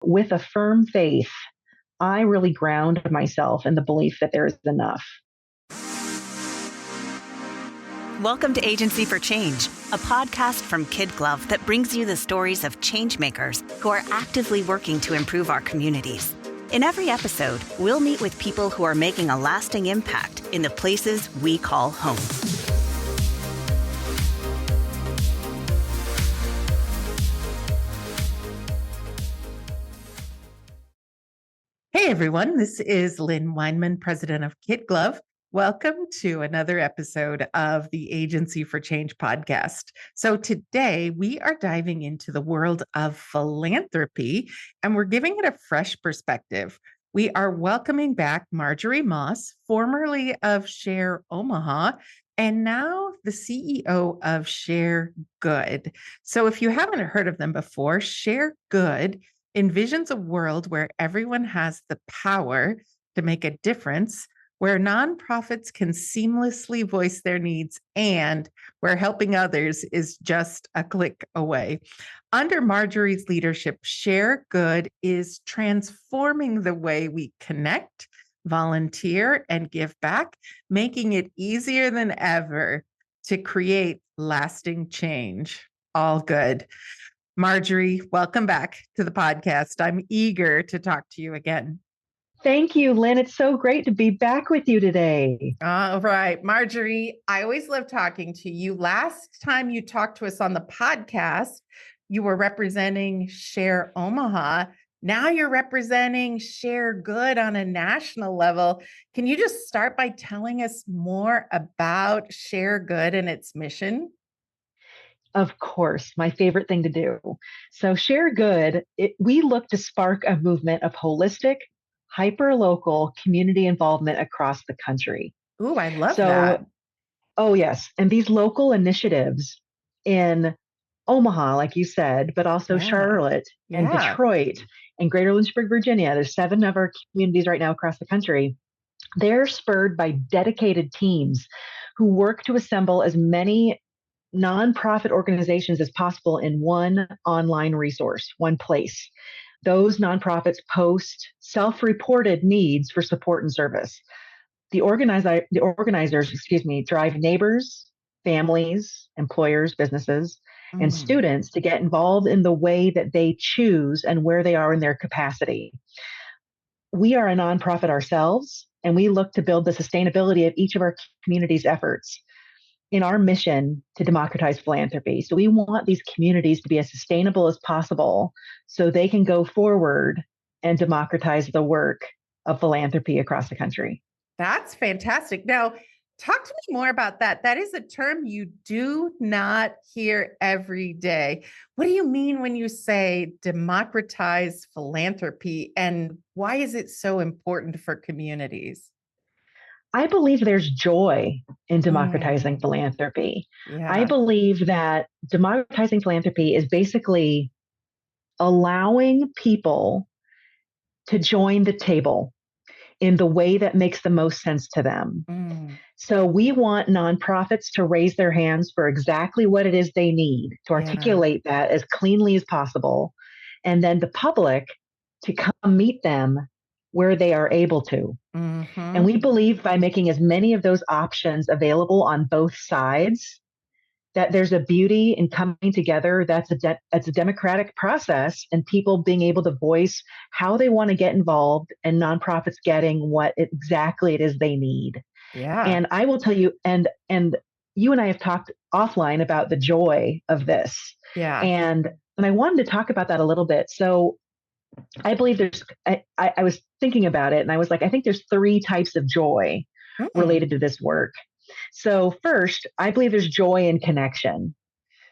with a firm faith, I really ground myself in the belief that there is enough. Welcome to Agency for Change, a podcast from KidGlov that brings you the stories of changemakers who are actively working to improve our communities. In every episode, we'll meet with people who are making a lasting impact in the places we call home. Hey everyone, this is Lynn Weinman, president of KidGlov. Welcome to another episode of the Agency for Change podcast. So today we are diving into the world of philanthropy and we're giving it a fresh perspective. We are welcoming back Marjorie Maas, formerly of Share Omaha, and now the CEO of Share Good. So if you haven't heard of them before, Share Good envisions a world where everyone has the power to make a difference, where nonprofits can seamlessly voice their needs, and where helping others is just a click away. Under Marjorie's leadership, Share Good is transforming the way we connect, volunteer, and give back, making it easier than ever to create lasting change. All good. Marjorie, welcome back to the podcast. I'm eager to talk to you again. Thank you, Lynn. It's so great to be back with you today. All right, Marjorie, I always love talking to you. Last time you talked to us on the podcast, you were representing Share Omaha. Now you're representing Share Good on a national level. Can you just start by telling us more about Share Good and its mission? Of course, my favorite thing to do. So Share Good, we look to spark a movement of holistic, hyper-local community involvement across the country. Ooh, I love that. Oh yes. And these local initiatives in Omaha, like you said, but also Charlotte and Detroit and Greater Lynchburg, Virginia. There's 7 of our communities right now across the country. They're spurred by dedicated teams who work to assemble as many nonprofit organizations as possible in one online resource, one place. Those nonprofits post self-reported needs for support and service. The organizers, drive neighbors, families, employers, businesses, and students to get involved in the way that they choose and where they are in their capacity. We are a nonprofit ourselves, and we look to build the sustainability of each of our community's efforts in our mission to democratize philanthropy. So we want these communities to be as sustainable as possible so they can go forward and democratize the work of philanthropy across the country. That's fantastic. Now, talk to me more about that. That is a term you do not hear every day. What do you mean when you say democratize philanthropy, and why is it so important for communities? I believe there's joy in democratizing philanthropy. Yeah. I believe that democratizing philanthropy is basically allowing people to join the table in the way that makes the most sense to them. So we want nonprofits to raise their hands for exactly what it is they need, to articulate that as cleanly as possible, and then the public to come meet them where they are able to. And we believe by making as many of those options available on both sides, that there's a beauty in coming together. That's a democratic process, and people being able to voice how they want to get involved, and nonprofits getting what exactly it is they need. Yeah. And I will tell you, and you and I have talked offline about the joy of this. Yeah. And I wanted to talk about that a little bit. So I believe I was thinking about it, and I was like, I think there's 3 types of joy related to this work. So first, I believe there's joy in connection.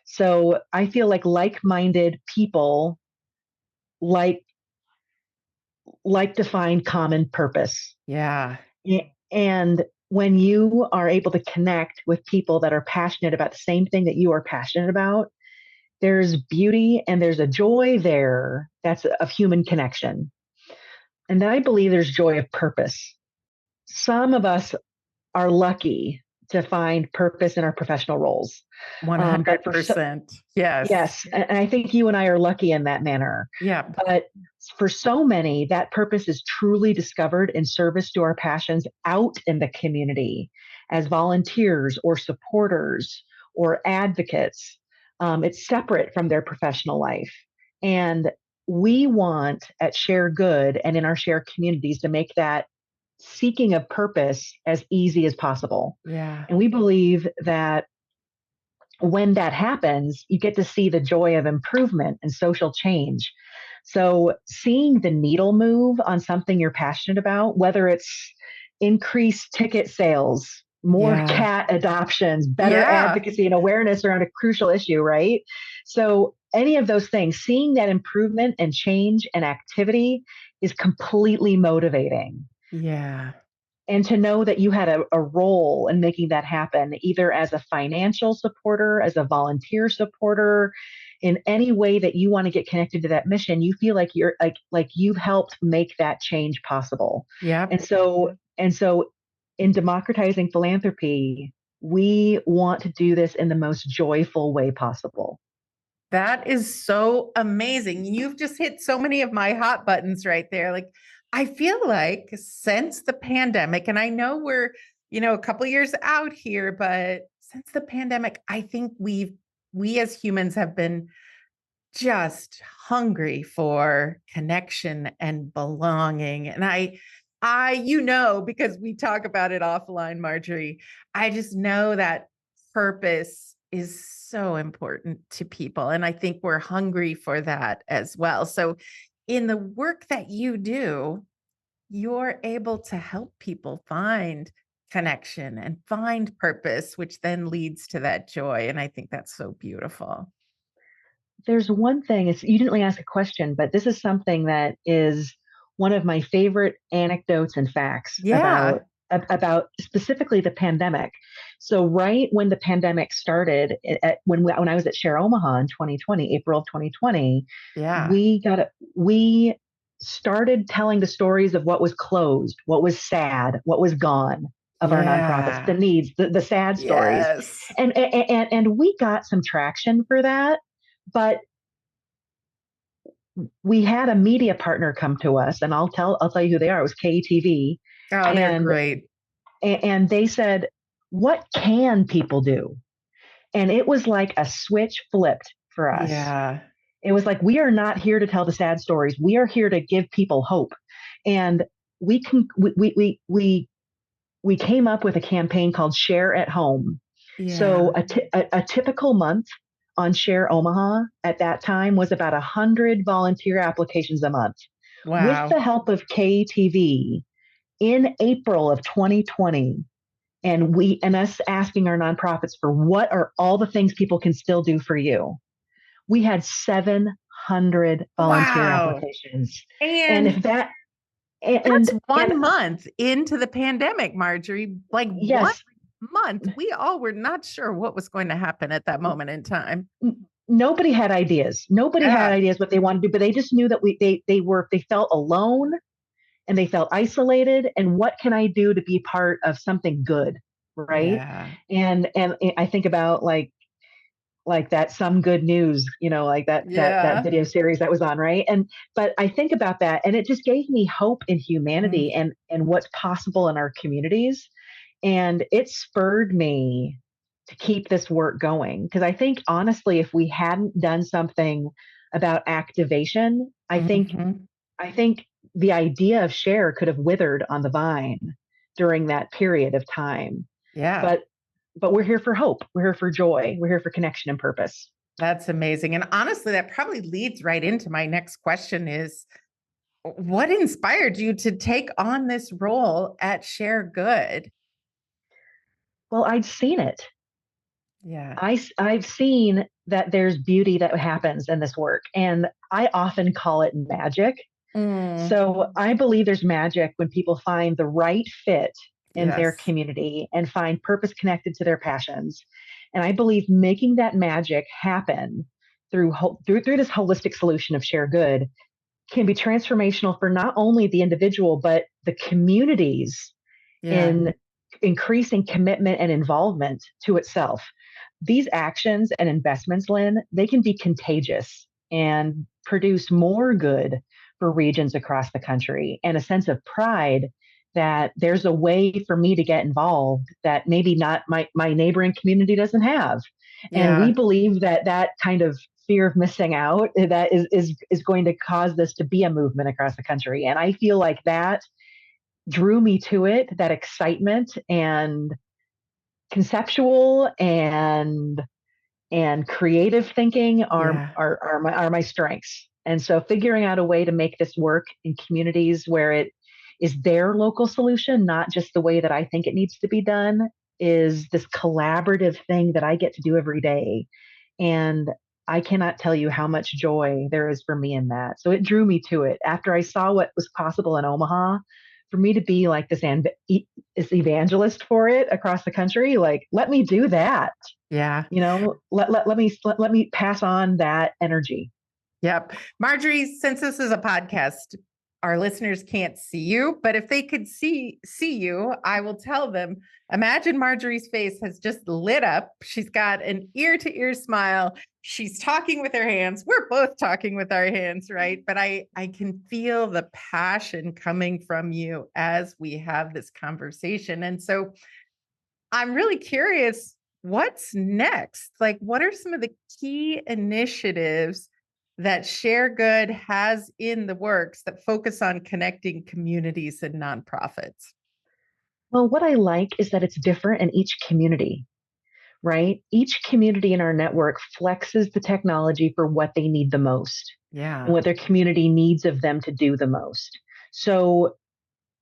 So I feel like-minded people like to find common purpose. Yeah. And when you are able to connect with people that are passionate about the same thing that you are passionate about, there's beauty and there's a joy there that's of human connection. And then I believe there's joy of purpose. Some of us are lucky to find purpose in our professional roles. But 100%. yes, and I think you and I are lucky in that manner. Yeah. But for so many, that purpose is truly discovered in service to our passions out in the community as volunteers or supporters or advocates. It's separate from their professional life. And we want at Share Good and in our share communities to make that seeking of purpose as easy as possible. Yeah. And we believe that when that happens, you get to see the joy of improvement and social change. So, seeing the needle move on something you're passionate about, whether it's increased ticket sales, more cat adoptions, better advocacy and awareness around a crucial issue, right? So, any of those things, seeing that improvement and change and activity is completely motivating. Yeah. And to know that you had a role in making that happen, either as a financial supporter, as a volunteer supporter, in any way that you want to get connected to that mission, you feel like you're like you've helped make that change possible. Yeah. And so in democratizing philanthropy, we want to do this in the most joyful way possible. That is so amazing. You've just hit so many of my hot buttons right there. Like, I feel like since the pandemic, and I know we're, a couple of years out here, but since the pandemic, I think we as humans have been just hungry for connection and belonging. And because we talk about it offline, Marjorie, I just know that purpose is so important to people. And I think we're hungry for that as well. So in the work that you do, you're able to help people find connection and find purpose, which then leads to that joy. And I think that's so beautiful. There's one thing, you didn't really ask a question, but this is something that is one of my favorite anecdotes and facts about specifically the pandemic. So right when the pandemic started, when I was at Share Omaha in 2020, April of 2020, we started telling the stories of what was closed, what was sad, what was gone of our nonprofits, the needs, the sad stories. And we got some traction for that. But we had a media partner come to us, and I'll tell you who they are. It was KTV. Oh, they're great. And they said, "What can people do?" And it was like a switch flipped for us. Yeah. It was like, we are not here to tell the sad stories. We are here to give people hope. And we came up with a campaign called Share at Home. Yeah. So a typical month on Share Omaha at that time was about 100 volunteer applications a month. Wow. With the help of KTV in April of 2020, and us asking our nonprofits for what are all the things people can still do for you, we had 700 volunteer applications. And if that's 1 month into the pandemic, Marjorie, like 1 month, we all were not sure what was going to happen at that moment in time. Nobody had ideas. Nobody had ideas what they wanted to do, but they just knew that they felt alone and they felt isolated. And what can I do to be part of something good, right? Yeah. And I think about like that Some Good News, like that video series that was on, right? But I think about that, and it just gave me hope in humanity and what's possible in our communities. And it spurred me to keep this work going. Because I think, honestly, if we hadn't done something about activation, I think the idea of Share could have withered on the vine during that period of time. Yeah. But we're here for hope. We're here for joy. We're here for connection and purpose. That's amazing. And honestly, that probably leads right into my next question is, what inspired you to take on this role at Share Good? Well, I'd seen it. Yeah. I've seen that there's beauty that happens in this work, and I often call it magic. So I believe there's magic when people find the right fit in their community and find purpose connected to their passions. And I believe making that magic happen through this holistic solution of Share Good can be transformational for not only the individual, but the communities in increasing commitment and involvement to itself. These actions and investments, Lynn, they can be contagious and produce more good for regions across the country and a sense of pride that there's a way for me to get involved that maybe not my neighboring community doesn't have. And we believe that that kind of fear of missing out that is going to cause this to be a movement across the country. And I feel like that drew me to it, that excitement and conceptual and creative thinking are my strengths. And so figuring out a way to make this work in communities where it is their local solution, not just the way that I think it needs to be done, is this collaborative thing that I get to do every day. And I cannot tell you how much joy there is for me in that. So it drew me to it after I saw what was possible in Omaha. For me to be like this evangelist for it across the country, like, let me do that. Yeah. Let me pass on that energy. Yep. Marjorie, since this is a podcast, our listeners can't see you, but if they could see you, I will tell them, imagine Marjorie's face has just lit up. She's got an ear-to-ear smile. She's talking with her hands. We're both talking with our hands, right? But I can feel the passion coming from you as we have this conversation. And so I'm really curious, what's next? Like, what are some of the key initiatives that Share Good has in the works that focus on connecting communities and nonprofits? Well, what I like is that it's different in each community, right? Each community in our network flexes the technology for what they need the most and what their community needs of them to do the most. So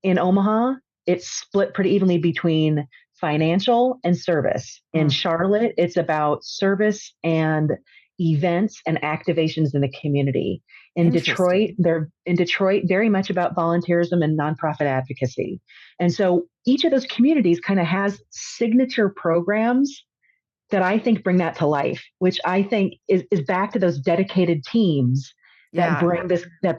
in Omaha, it's split pretty evenly between financial and service. In Charlotte, it's about service and events and activations in the community. In Detroit, they're very much about volunteerism and nonprofit advocacy. And so each of those communities kind of has signature programs that I think bring that to life, which I think is back to those dedicated teams that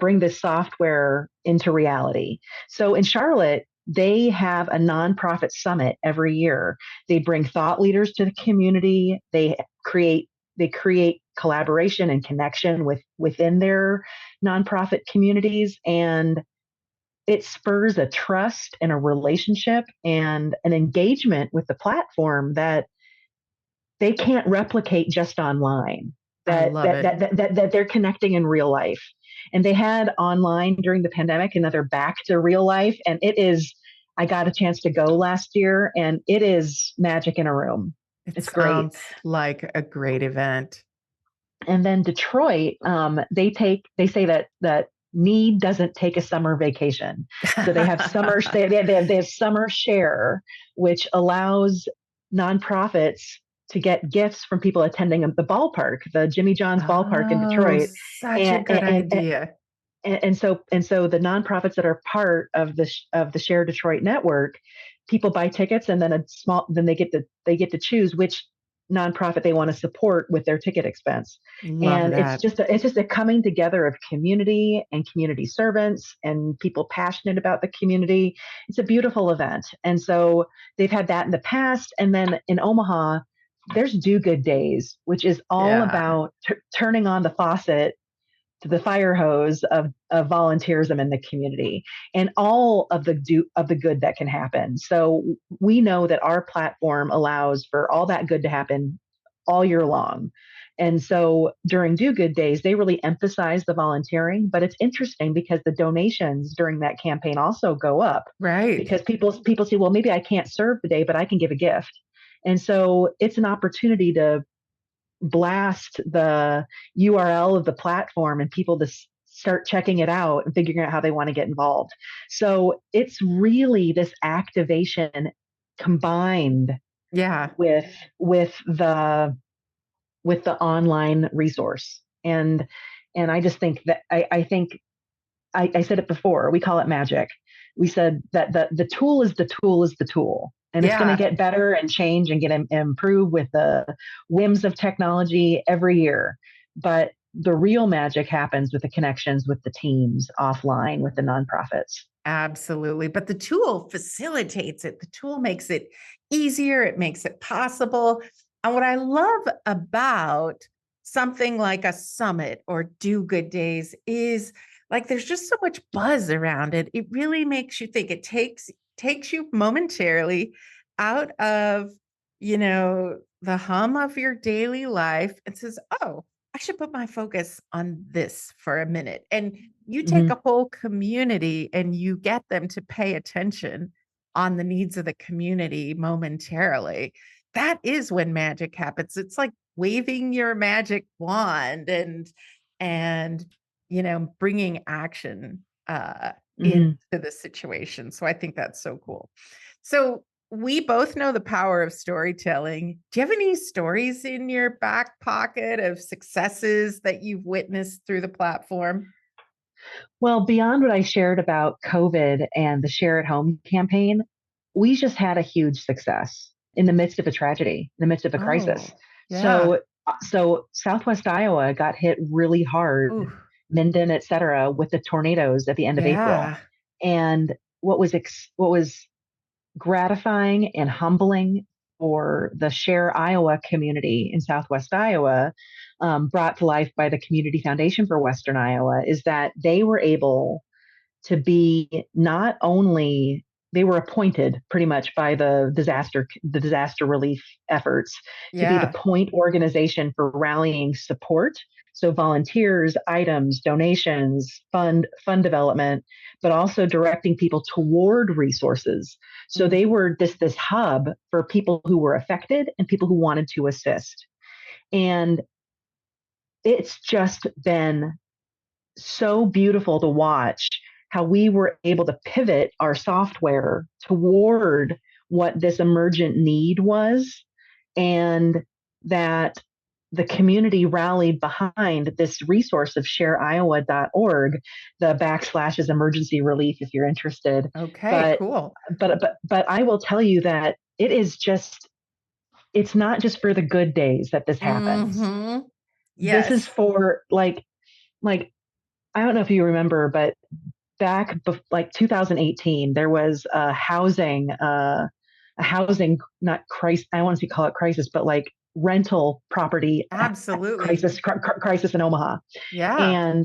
bring this software into reality. So in Charlotte, they have a nonprofit summit every year. They bring thought leaders to the community. They create collaboration and connection within their nonprofit communities, and it spurs a trust and a relationship and an engagement with the platform that they can't replicate just online. That they're connecting in real life. And they had online during the pandemic, and now they're back to real life. And I got a chance to go last year, and it is magic in a room. It's great. Sounds like a great event. And then Detroit, they say that need doesn't take a summer vacation. So they have they have Summer Share, which allows nonprofits to get gifts from people attending the ballpark, the Jimmy John's ballpark in Detroit. Such a good idea. And so the nonprofits that are part of the Share Detroit network, people buy tickets, and then they get to choose which nonprofit they want to support with their ticket expense. It's just a coming together of community and community servants and people passionate about the community. It's a beautiful event. And so they've had that in the past. And then in Omaha, there's Do Good Days, which is all about turning on the faucet to the fire hose of volunteerism in the community and all of the good that can happen. So we know that our platform allows for all that good to happen all year long. And so during Do Good Days, they really emphasize the volunteering, but it's interesting because the donations during that campaign also go up. Right. Because people say, well, maybe I can't serve today, but I can give a gift. And so it's an opportunity to blast the URL of the platform and people to start checking it out and figuring out how they want to get involved. So it's really this activation combined with the online resource. And I just think that I said it before, we call it magic. We said that the tool is the tool. And it's going to get better and change and get improved with the whims of technology every year. But the real magic happens with the connections with the teams offline with the nonprofits. Absolutely. But the tool facilitates it. The tool makes it easier. It makes it possible. And what I love about something like a summit or Do Good Days is like there's just so much buzz around it. It really makes you think. It takes you momentarily out of, the hum of your daily life and says, oh, I should put my focus on this for a minute. And you take a whole community and you get them to pay attention on the needs of the community momentarily. That is when magic happens. It's like waving your magic wand and bringing action into the situation. So I think that's so cool. So we both know the power of storytelling. Do you have any stories in your back pocket of successes that you've witnessed through the platform? Well, beyond what I shared about COVID and the Share at Home campaign, we just had a huge success in the midst of a tragedy, in the midst of a crisis. Yeah. So Southwest Iowa got hit really hard, Ooh, Minden, et cetera, with the tornadoes at the end of April. yeah. And what was gratifying and humbling for the Share Iowa community in Southwest Iowa, brought to life by the Community Foundation for Western Iowa, is that they were able to be not only they were appointed pretty much by the disaster relief efforts to be the point organization for rallying support, so volunteers, items, donations, fund development, but also directing people toward resources. So they were this hub for people who were affected and people who wanted to assist. And it's just been so beautiful to watch how we were able to pivot our software toward what this emergent need was, and that the community rallied behind this resource of shareiowa.org, the / is emergency relief if you're interested. Okay, cool. But I will tell you that it's not just for the good days that this happens. Yes. This is for like I don't know if you remember, but back like 2018, there was a housing not crisis. I want to call it crisis, but like rental property absolutely crisis in Omaha. Yeah.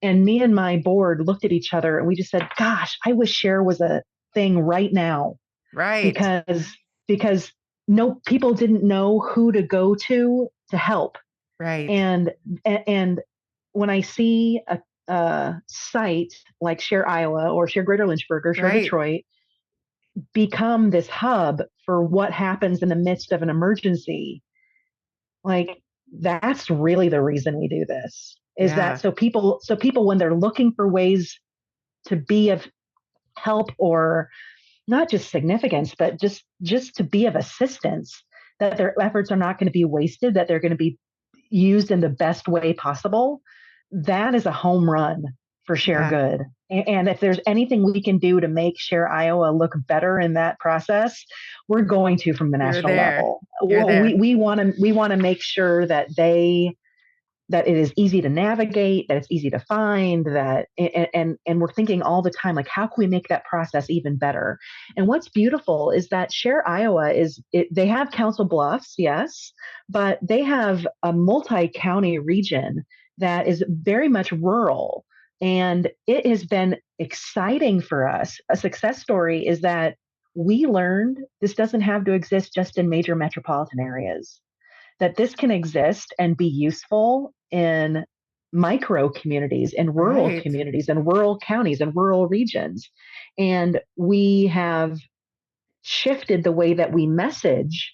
And me and my board looked at each other and we just said, "Gosh, I wish Share was a thing right now." Right. Because no people didn't know who to go to help. Right. And when I see a site like Share Iowa or Share Greater Lynchburg or Share Detroit become this hub for what happens in the midst of an emergency, like that's really the reason we do this. Is that so people when they're looking for ways to be of help or not just significance, but just to be of assistance, that their efforts are not going to be wasted, that they're going to be used in the best way possible. That is a home run for Share Good. And if there's anything we can do to make Share Iowa look better in that process, we're going to from the national level. We want to make sure that that it is easy to navigate, that it's easy to find, that and we're thinking all the time, like, how can we make that process even better? And what's beautiful is that Share Iowa they have Council Bluffs, yes, but they have a multi-county region that is very much rural. And it has been exciting for us. A success story is that we learned this doesn't have to exist just in major metropolitan areas, that this can exist and be useful in micro communities, in rural communities, in rural counties, and rural regions. And we have shifted the way that we message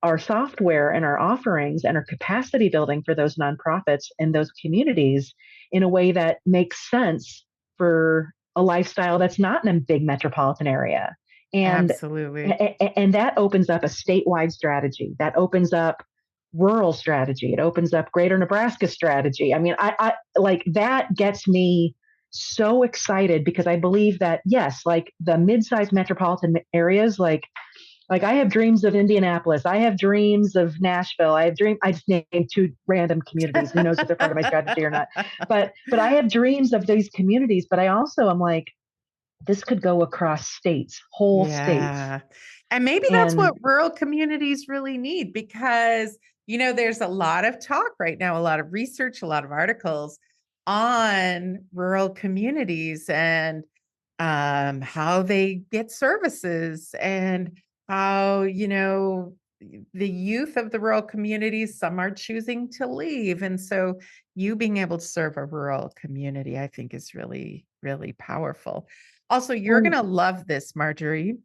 our software and our offerings and our capacity building for those nonprofits and those communities in a way that makes sense for a lifestyle that's not in a big metropolitan area. And absolutely. And that opens up a statewide strategy. That opens up rural strategy. It opens up greater Nebraska strategy. I mean, I like that gets me so excited because I believe that, yes, like the mid-sized metropolitan areas, like Like I have dreams of Indianapolis. I have dreams of Nashville. I just named two random communities. Who knows if they're part of my strategy or not? But I have dreams of these communities. But I also am like, this could go across states, whole states. Yeah. And maybe that's And what rural communities really need because, there's a lot of talk right now, a lot of research, a lot of articles on rural communities and how they get services and how, the youth of the rural communities, some are choosing to leave. And so you being able to serve a rural community, I think is really, really powerful. Also, you're going to love this, Marjorie.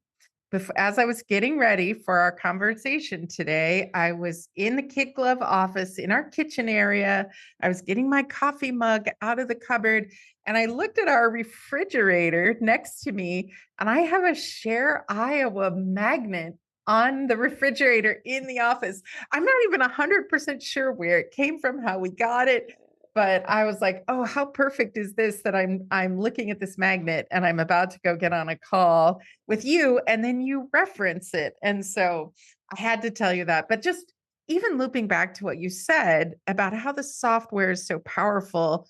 As I was getting ready for our conversation today, I was in the KidGlov office in our kitchen area. I was getting my coffee mug out of the cupboard and I looked at our refrigerator next to me and I have a Share Iowa magnet on the refrigerator in the office. I'm not even 100% sure where it came from, how we got it. But I was like, oh, how perfect is this that I'm looking at this magnet and I'm about to go get on a call with you and then you reference it. And so I had to tell you that. But just even looping back to what you said about how the software is so powerful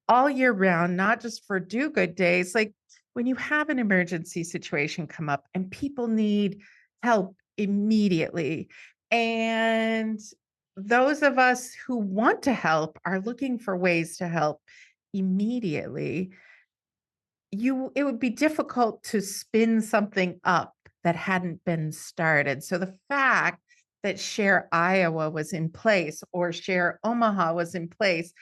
all year round, not just for do good days, like when you have an emergency situation come up and people need help immediately. And those of us who want to help are looking for ways to help immediately. It would be difficult to spin something up that hadn't been started. So the fact that Share Iowa was in place or Share Omaha was in place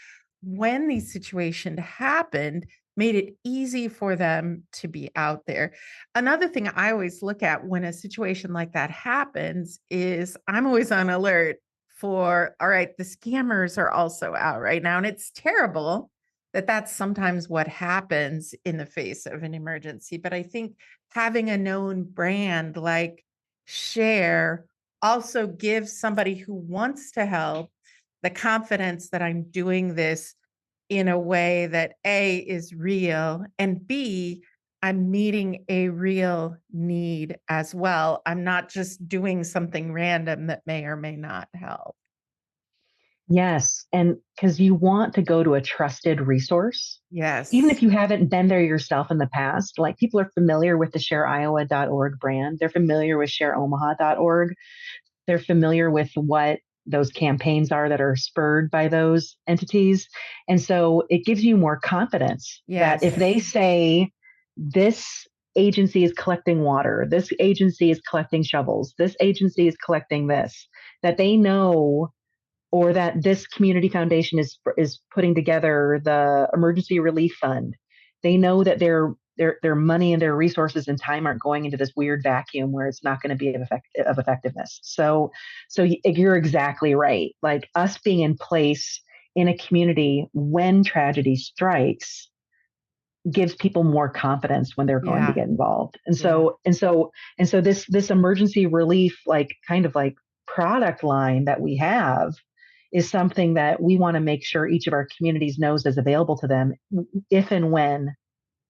when these situations happened made it easy for them to be out there. Another thing I always look at when a situation like that happens is I'm always on alert for, all right, the scammers are also out right now. And it's terrible that that's sometimes what happens in the face of an emergency. But I think having a known brand like Share also gives somebody who wants to help the confidence that I'm doing this in a way that A, is real, and B, I'm meeting a real need as well. I'm not just doing something random that may or may not help. yes, and because you want to go to a trusted resource, Yes. even if you haven't been there yourself in the past, like people are familiar with the shareiowa.org brand. They're familiar with shareomaha.org. They're familiar with what those campaigns are that are spurred by those entities. And so it gives you more confidence that if they say this agency is collecting water, this agency is collecting shovels, this agency is collecting this, that they know, or that this community foundation is putting together the emergency relief fund. They know that their money and their resources and time aren't going into this weird vacuum where it's not going to be of effectiveness. So you're exactly right. Like us being in place in a community when tragedy strikes gives people more confidence when they're going to get involved. And so this emergency relief, like kind of like product line that we have, is something that we want to make sure each of our communities knows is available to them if and when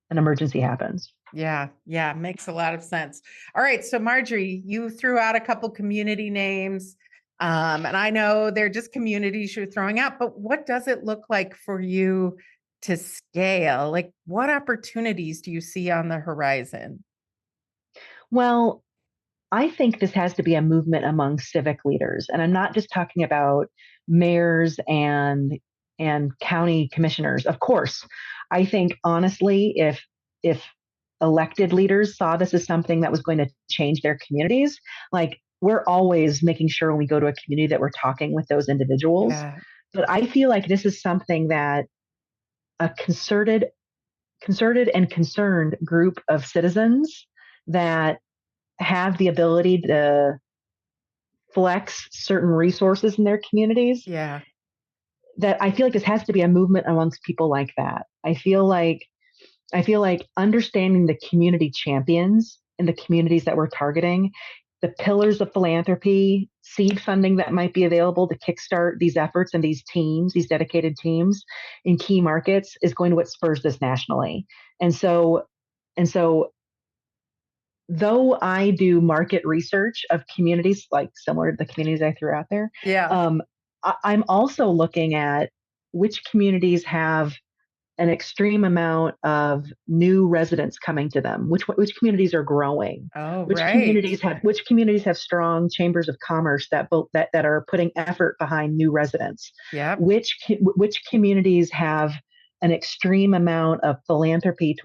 an emergency happens. Yeah, makes a lot of sense. All right, so Marjorie, you threw out a couple community names, and I know they're just communities you're throwing out, but what does it look like for you to scale? Like, what opportunities do you see on the horizon? Well, I think this has to be a movement among civic leaders, and I'm not just talking about mayors and county commissioners. Of course, I think honestly, if elected leaders saw this as something that was going to change their communities, like we're always making sure when we go to a community that we're talking with those individuals. Yeah. But I feel like this is something that a concerted and concerned group of citizens that have the ability to flex certain resources in their communities. Yeah. That I feel like this has to be a movement amongst people like that. I feel like understanding the community champions in the communities that we're targeting, the pillars of philanthropy, seed funding that might be available to kickstart these efforts and these teams, these dedicated teams in key markets, is going to what spurs this nationally. And so though I do market research of communities, like similar to the communities I threw out there, Yeah. I'm also looking at which communities have an extreme amount of new residents coming to them, which communities are growing, Oh, right. which communities have strong chambers of commerce that are putting effort behind new residents, Yep. which communities have an extreme amount of philanthropy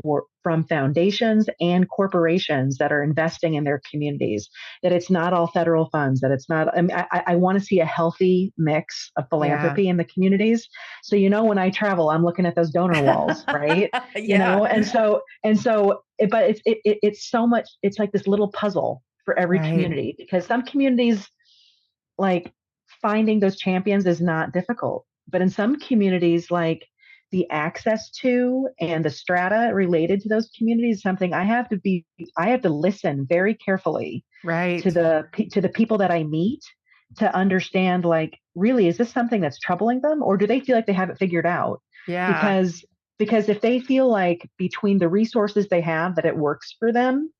from foundations and corporations that are investing in their communities, that it's not all federal funds, that it's not, I mean, I want to see a healthy mix of Yeah. philanthropy in the communities. So, when I travel, I'm looking at those donor walls, right? Yeah. But it's so much, it's like this little puzzle for every Right. community, because some communities, like, finding those champions is not difficult. But in some communities, like, the access to and the strata related to those communities is something I have to listen very carefully to Right. the people that I meet, to understand, like, really, is this something that's troubling them, or do they feel like they have it figured out? Yeah. Because if they feel like between the resources they have that it works for them,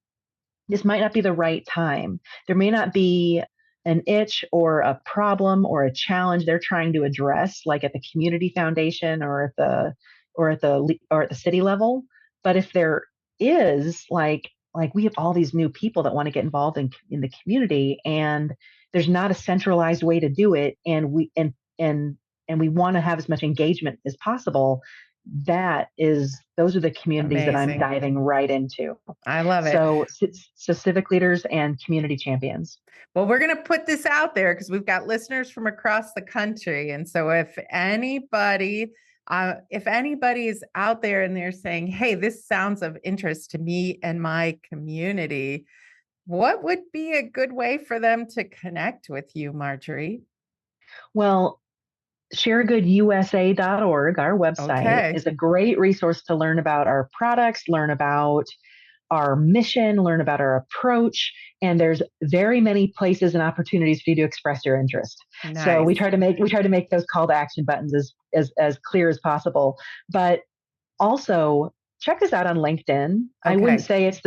this might not be the right time. There may not be an itch or a problem or a challenge they're trying to address, like at the community foundation or at the city level. But if there is, like we have all these new people that want to get involved in the community, and there's not a centralized way to do it, and we want to have as much engagement as possible. Those are the communities that I'm Amazing. diving right into. I love it. So civic leaders and community champions. Well, we're going to put this out there because we've got listeners from across the country. And so if anybody is out there and they're saying, hey, this sounds of interest to me and my community, what would be a good way for them to connect with you, Marjorie? Well, sharegoodUSA.org, our website, Okay. is a great resource to learn about our products, learn about our mission, learn about our approach, and there's very many places and opportunities for you to express your interest. So Nice. we try to make those call to action buttons as clear as possible. But also, check us out on LinkedIn. Okay. I wouldn't say it's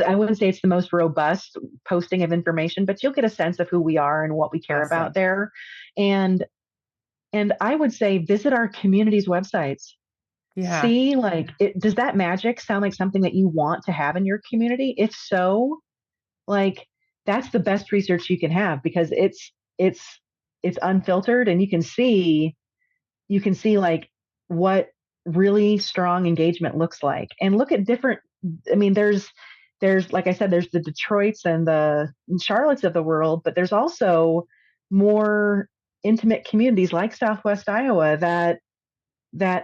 the most robust posting of information, but you'll get a sense of who we are and what we care about Awesome. there. And I would say visit our community's websites. Yeah. See, like, does that magic sound like something that you want to have in your community? If so, like, that's the best research you can have, because it's unfiltered, and you can see like what really strong engagement looks like. And look at different, I mean, there's like I said, there's the Detroits and the Charlottes of the world, but there's also more intimate communities like Southwest Iowa, that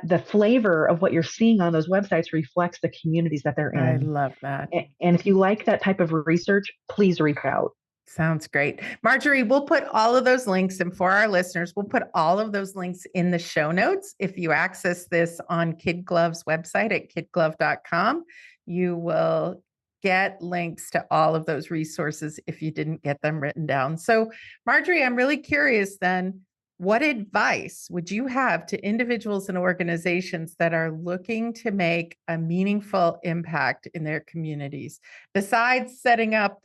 the flavor of what you're seeing on those websites reflects the communities that they're I in. love that. And if you like that type of research, please reach out. Sounds great. Marjorie, we'll put all of those links, and for our listeners, we'll put all of those links in the show notes. If you access this on KidGlov's website at kidglov.com, you will get links to all of those resources if you didn't get them written down. So, Marjorie, I'm really curious then, what advice would you have to individuals and organizations that are looking to make a meaningful impact in their communities, besides setting up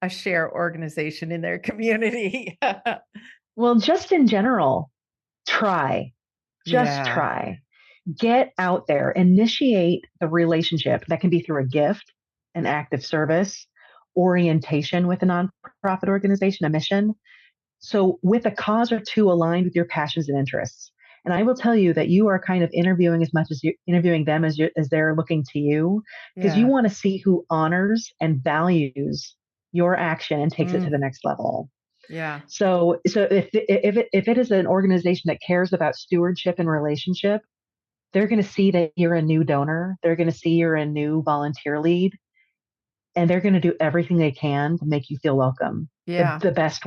a share organization in their community? Well, just in general, try. Just Yeah. try. Get out there, initiate the relationship. That can be through a gift, an act of service, orientation with a nonprofit organization, a mission. So, with a cause or two aligned with your passions and interests. And I will tell you that you are kind of interviewing as much as you're interviewing them as they're looking to you, because you Yeah. want to see who honors and values your action and takes it to Mm, the next level. yeah. So if it is an organization that cares about stewardship and relationship, they're going to see that you're a new donor. They're going to see you're a new volunteer lead, and they're going to do everything they can to make you feel welcome. Yeah. The best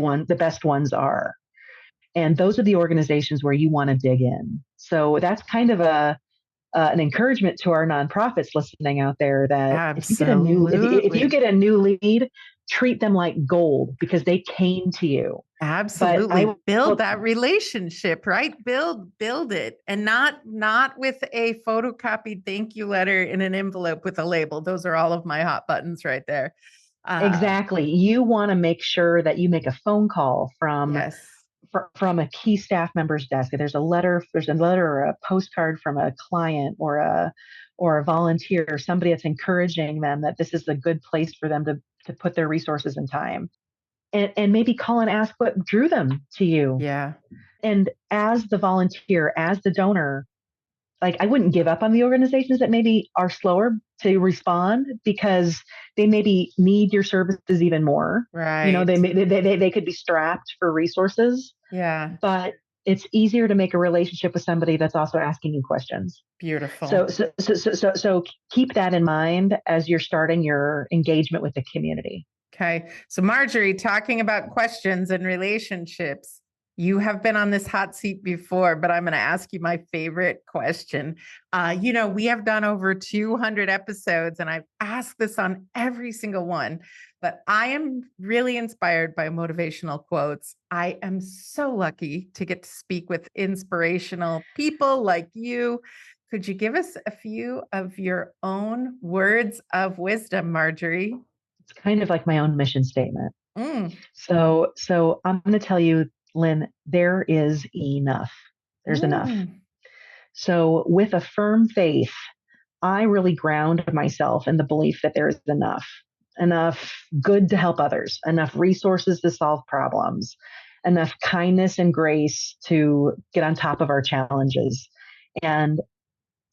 ones are. And those are the organizations where you want to dig in. So that's kind of an encouragement to our nonprofits listening out there, that if you Absolutely. get a new lead, treat them like gold, because they came to you. But Absolutely. Build that relationship, right? Build it, and not with a photocopied thank you letter in an envelope with a label. Those are all of my hot buttons right there. Exactly. You want to make sure that you make a phone call Yes. from a key staff member's desk. There's a letter or a postcard from a client or a volunteer, somebody that's encouraging them that this is a good place for them to put their resources and time. And maybe call and ask what drew them to you. Yeah. And as the volunteer, as the donor, like I wouldn't give up on the organizations that maybe are slower to respond because they maybe need your services even more. Right. They could be strapped for resources. Yeah. But it's easier to make a relationship with somebody that's also asking you questions. Beautiful. So keep that in mind as you're starting your engagement with the community. Okay. So Marjorie, talking about questions and relationships, you have been on this hot seat before, but I'm going to ask you my favorite question. We have done over 200 episodes and I've asked this on every single one, but I am really inspired by motivational quotes. I am so lucky to get to speak with inspirational people like you. Could you give us a few of your own words of wisdom, Marjorie? It's kind of like my own mission statement. Mm. So I'm going to tell you, Lynn, there is enough. There's enough. So with a firm faith, I really ground myself in the belief that there is enough good to help others, enough resources to solve problems, enough kindness and grace to get on top of our challenges. And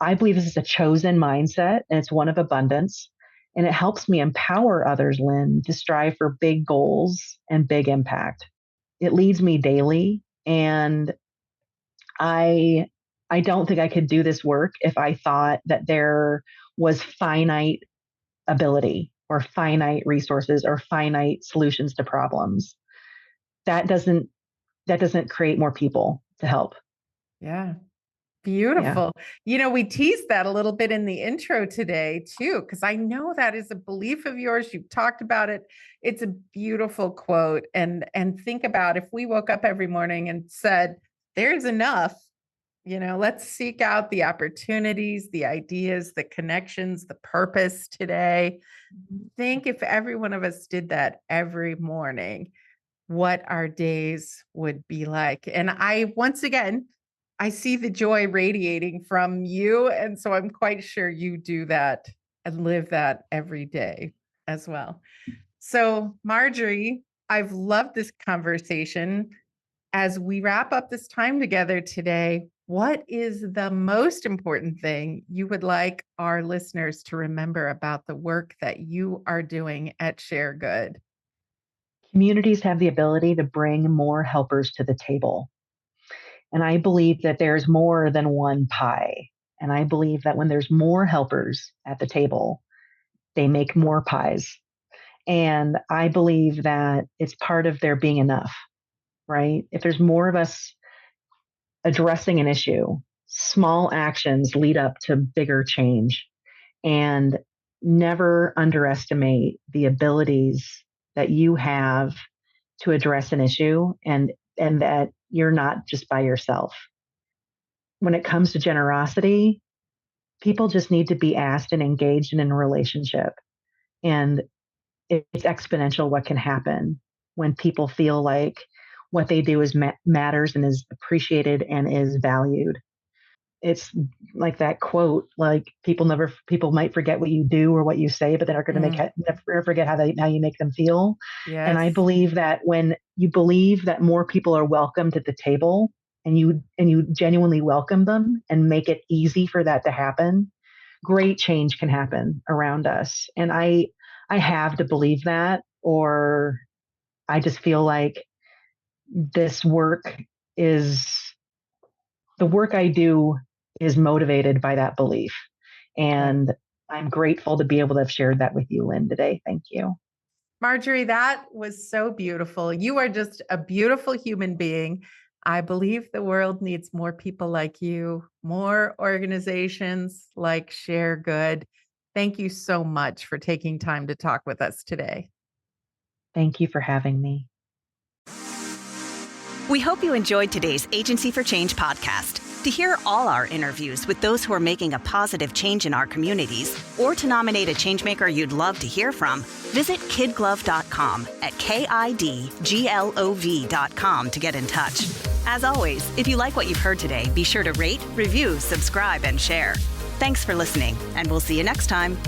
I believe this is a chosen mindset and it's one of abundance. And it helps me empower others, Lynn, to strive for big goals and big impact. It leads me daily. And I don't think I could do this work if I thought that there was finite ability or finite resources or finite solutions to problems. That doesn't create more people to help. Yeah. Beautiful. Yeah. We teased that a little bit in the intro today too, because I know that is a belief of yours. You've talked about it. It's a beautiful quote. And think about if we woke up every morning and said, there's enough, let's seek out the opportunities, the ideas, the connections, the purpose today. Think if every one of us did that every morning, what our days would be like. And once again, I see the joy radiating from you. And so I'm quite sure you do that and live that every day as well. So, Marjorie, I've loved this conversation. As we wrap up this time together today, what is the most important thing you would like our listeners to remember about the work that you are doing at Share Good? Communities have the ability to bring more helpers to the table. And I believe that there's more than one pie. And I believe that when there's more helpers at the table, they make more pies. And I believe that it's part of there being enough, right? If there's more of us addressing an issue, small actions lead up to bigger change. And never underestimate the abilities that you have to address an issue and that you're not just by yourself. When it comes to generosity, people just need to be asked and engaged in a relationship. And it's exponential what can happen when people feel like what they do is matters and is appreciated and is valued. It's like that quote, like people might forget what you do or what you say, but they're going to never forget how you make them feel. Yes. And I believe that when you believe that more people are welcomed at the table and you genuinely welcome them and make it easy for that to happen, great change can happen around us. And I have to believe that, or I just feel like this work is the work I do is motivated by that belief. And I'm grateful to be able to have shared that with you, Lynn, today. Thank you. Marjorie, that was so beautiful. You are just a beautiful human being. I believe the world needs more people like you, more organizations like Share Good. Thank you so much for taking time to talk with us today. Thank you for having me. We hope you enjoyed today's Agency for Change podcast. To hear all our interviews with those who are making a positive change in our communities, or to nominate a changemaker you'd love to hear from, visit KidGlov.com at KIDGLOV.com to get in touch. As always, if you like what you've heard today, be sure to rate, review, subscribe, and share. Thanks for listening, and we'll see you next time.